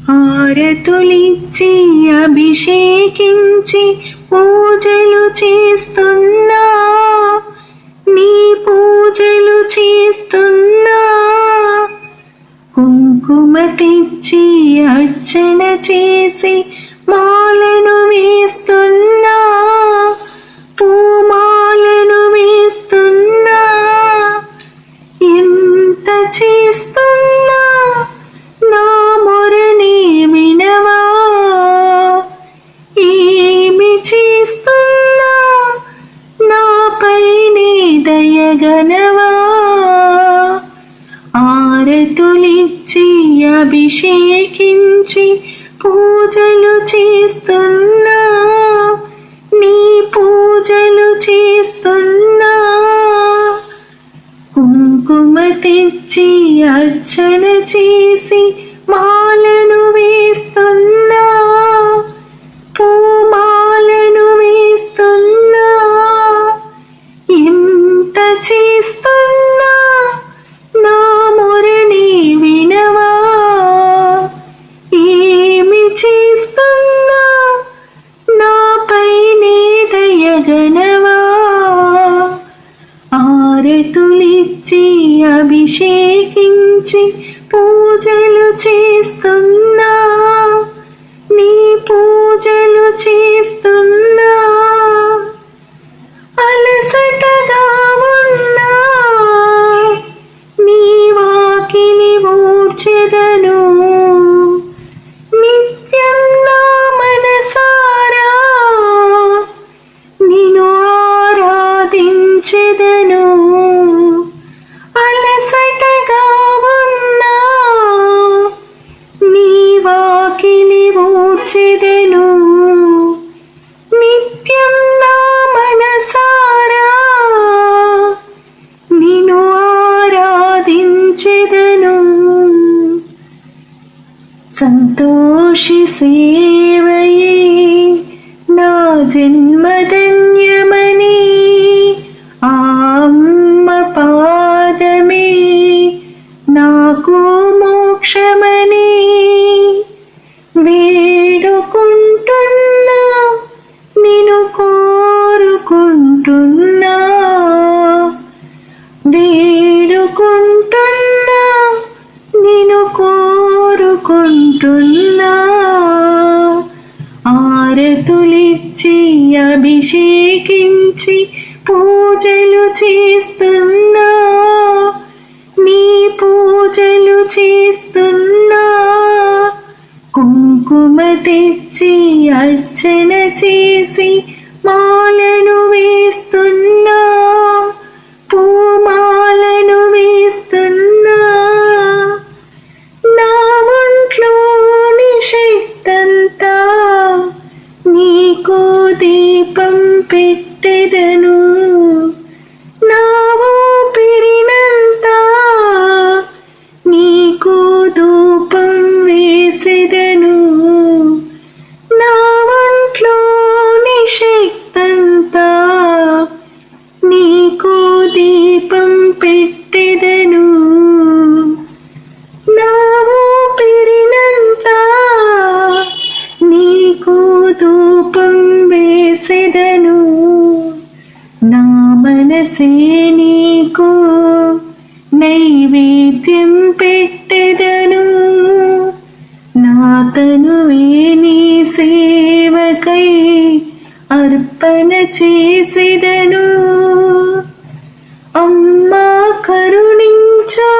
హారతులిచ్చి అభిషేకించి పూజలు చేస్తున్నా, నీ పూజలు చేస్తున్నా. కుంకుమ తెచ్చి అర్చన చేసి మాలను వేస్తున్నా, పూమాలను వేస్తున్నా. ఎంత చేస్తున్నా నా మొరని వినవా, ఏమి చేస్తున్నా నాపైనే దయగనవా. హారతులిచ్చి అభిషేకించి పూజలు చేస్తున్నా, నీ పూజలు చేస్తున్నా. కుంకుమ తెచ్చి అర్చన చేసి మాలను వేస్తున్నా, పూమాలను వేస్తున్నా. ఎంత చేస్తున్నా నా మొరని వినవా, ఏమి చేస్తున్నా నాపైనే దయగనవా. హారతులిచ్చి అభిషేకించి పూజలు చేస్తున్నా, నీ పూజలు చేస్తున్నా. అలసటగా ఉన్నా నీ వాకిలి ఊడ్చెదను, నిత్యం నా మనసారా నిన్ను ఆరాధించెదను. అలసటగా ఉన్నా నీ వాకిలి ఊడ్చెదను, నిత్యం నా మనసారా నిన్ను ఆరాధించెదను. సంతోషి సేవయే నా జన్మధన్యమని, ఆ అమ్మ పాదమే నాకు మోక్షమని వేడుకుంటున్నా, నిన్ను కోరుకుంటున్నా. వేడుకుంటున్నా, నిన్ను కోరుకుంటున్నా. హారతులిచ్చి అభిషేకించి పూజలు చేస్తున్నా, నీ పూజలు చేస్తున్నా. కుంకుమ తెచ్చి అర్చన చేసి మాలను వేస్తున్నా, పూమాలను వేస్తున్నా. నా ఒంట్లోని శక్తంతా నీకు దీపం పెట్టెదను, నా ఊపిరినంతా నీకు ధూపం వేసెదను. నా ఒంట్లోని శక్తంతా నీకు దీపం పెట్టెదను, నా ఊపిరినంతా నీకు ధూపం వేసెదను. నా మనసే నీకు నైవేద్యం పెట్టెదను, నా తనువే నీ సేవకై అర్పణ చేసెదను. అమ్మా కరుణించు,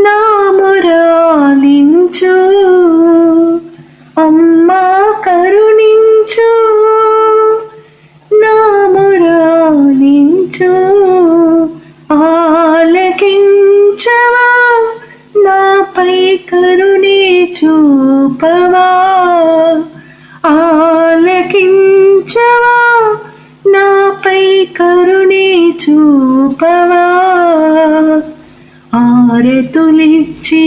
నా మొరాలించు. అమ్మా కరుణించు, నా మొరాలించు. ఆలకించవా, నాపై కరుణే చూపవా. ఆలకించవా, నాపై కరుణే చూపవా. హారతులిచ్చి